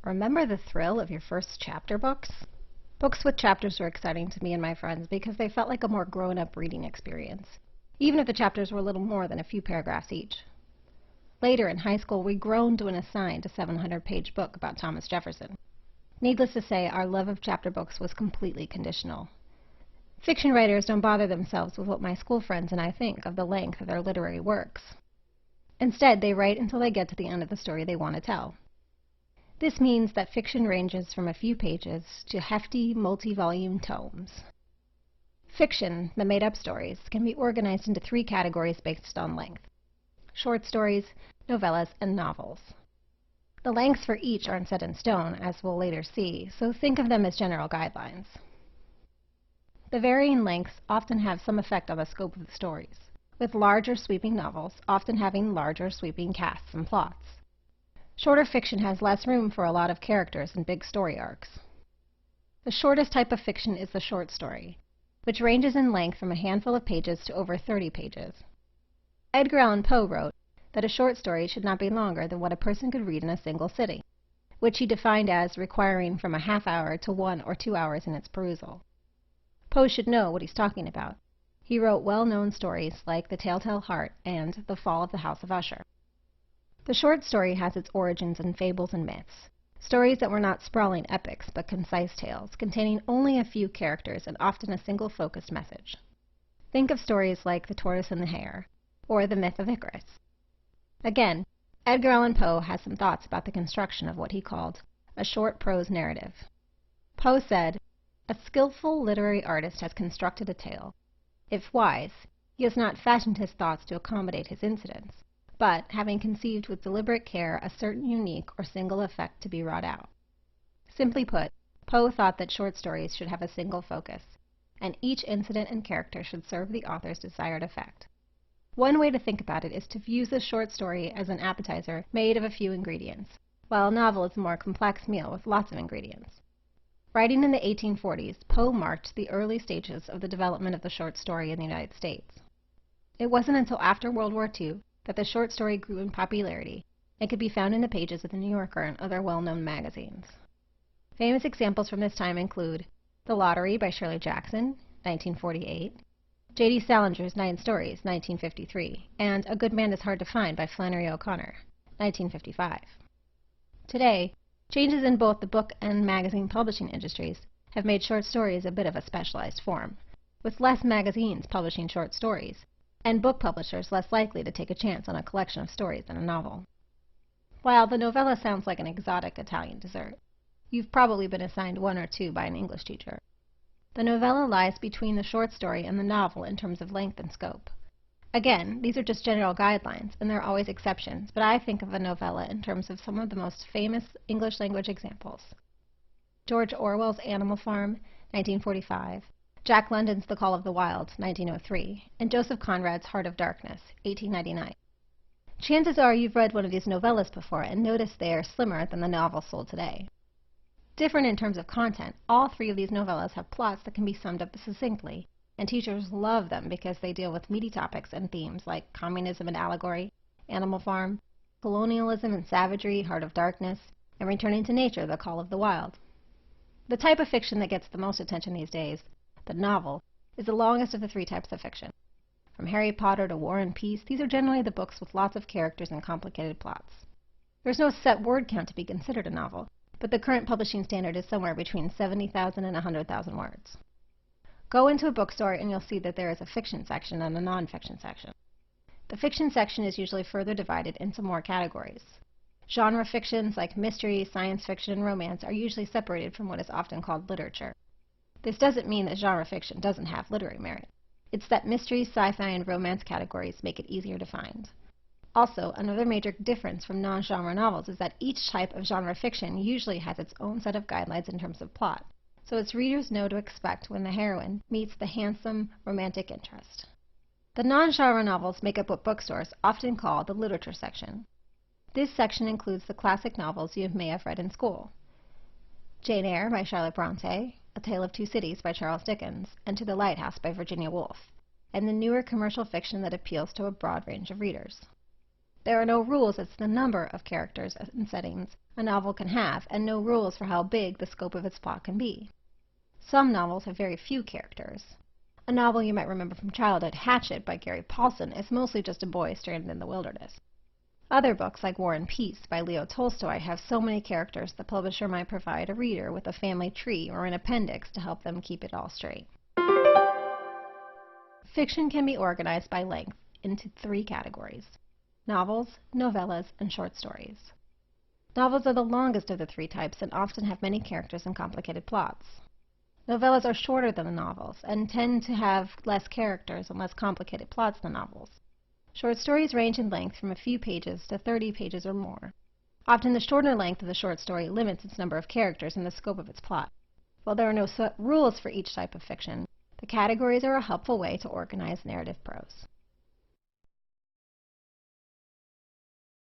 Remember the thrill of your first chapter books? Books with chapters were exciting to me and my friends because they felt like a more grown-up reading experience, even if the chapters were little more than a few paragraphs each. Later in high school, we groaned when assigned a 700-page book about Thomas Jefferson. Needless to say, our love of chapter books was completely conditional. Fiction writers don't bother themselves with what my school friends and I think of the length of their literary works. Instead, they write until they get to the end of the story they want to tell. This means that fiction ranges from a few pages to hefty, multi-volume tomes. Fiction, the made-up stories, can be organized into three categories based on length: short stories, novellas, and novels. The lengths for each aren't set in stone, as we'll later see, so think of them as general guidelines. The varying lengths often have some effect on the scope of the stories, with larger sweeping novels often having larger sweeping casts and plots. Shorter fiction has less room for a lot of characters and big story arcs. The shortest type of fiction is the short story, which ranges in length from a handful of pages to over 30 pages. Edgar Allan Poe wrote that a short story should not be longer than what a person could read in a single sitting, which he defined as requiring from a half hour to 1 or 2 hours in its perusal. Poe should know what he's talking about. He wrote well-known stories like The Telltale Heart and The Fall of the House of Usher. The short story has its origins in fables and myths, stories that were not sprawling epics but concise tales, containing only a few characters and often a single focused message. Think of stories like The Tortoise and the Hare, or The Myth of Icarus. Again, Edgar Allan Poe has some thoughts about the construction of what he called a short prose narrative. Poe said, "A skillful literary artist has constructed a tale. If wise, he has not fashioned his thoughts to accommodate his incidents, but having conceived with deliberate care a certain unique or single effect to be wrought out." Simply put, Poe thought that short stories should have a single focus, and each incident and character should serve the author's desired effect. One way to think about it is to view the short story as an appetizer made of a few ingredients, while a novel is a more complex meal with lots of ingredients. Writing in the 1840s, Poe marked the early stages of the development of the short story in the United States. It wasn't until after World War II that the short story grew in popularity and could be found in the pages of The New Yorker and other well-known magazines. Famous examples from this time include The Lottery by Shirley Jackson, 1948, J.D. Salinger's 9 Stories, 1953, and A Good Man is Hard to Find by Flannery O'Connor, 1955. Today, changes in both the book and magazine publishing industries have made short stories a bit of a specialized form, with less magazines publishing short stories, and book publishers less likely to take a chance on a collection of stories than a novel. While the novella sounds like an exotic Italian dessert, you've probably been assigned 1 or 2 by an English teacher. The novella lies between the short story and the novel in terms of length and scope. Again, these are just general guidelines, and there are always exceptions, but I think of a novella in terms of some of the most famous English language examples: George Orwell's Animal Farm, 1945, Jack London's The Call of the Wild, 1903, and Joseph Conrad's Heart of Darkness, 1899. Chances are you've read one of these novellas before and noticed they are slimmer than the novels sold today. Different in terms of content, all 3 of these novellas have plots that can be summed up succinctly, and teachers love them because they deal with meaty topics and themes like communism and allegory, Animal Farm, colonialism and savagery, Heart of Darkness, and returning to nature, The Call of the Wild. The type of fiction that gets the most attention these days, the novel, is the longest of the 3 types of fiction. From Harry Potter to War and Peace, these are generally the books with lots of characters and complicated plots. There's no set word count to be considered a novel, but the current publishing standard is somewhere between 70,000 and 100,000 words. Go into a bookstore and you'll see that there is a fiction section and a non-fiction section. The fiction section is usually further divided into more categories. Genre fictions like mystery, science fiction, and romance are usually separated from what is often called literature. This doesn't mean that genre fiction doesn't have literary merit. It's that mystery, sci-fi, and romance categories make it easier to find. Also, another major difference from non-genre novels is that each type of genre fiction usually has its own set of guidelines in terms of plot, so its readers know to expect when the heroine meets the handsome romantic interest. The non-genre novels make up what bookstores often call the literature section. This section includes the classic novels you may have read in school: Jane Eyre by Charlotte Bronte, A Tale of Two Cities by Charles Dickens, and To the Lighthouse by Virginia Woolf, and the newer commercial fiction that appeals to a broad range of readers. There are no rules as to the number of characters and settings a novel can have, and no rules for how big the scope of its plot can be. Some novels have very few characters. A novel you might remember from childhood, Hatchet by Gary Paulson, is mostly just a boy stranded in the wilderness. Other books, like War and Peace by Leo Tolstoy, have so many characters the publisher might provide a reader with a family tree or an appendix to help them keep it all straight. Fiction can be organized by length into 3 categories: novels, novellas, and short stories. Novels are the longest of the 3 types and often have many characters and complicated plots. Novellas are shorter than the novels and tend to have less characters and less complicated plots than novels. Short stories range in length from a few pages to 30 pages or more. Often the shorter length of the short story limits its number of characters and the scope of its plot. While there are no set rules for each type of fiction, the categories are a helpful way to organize narrative prose.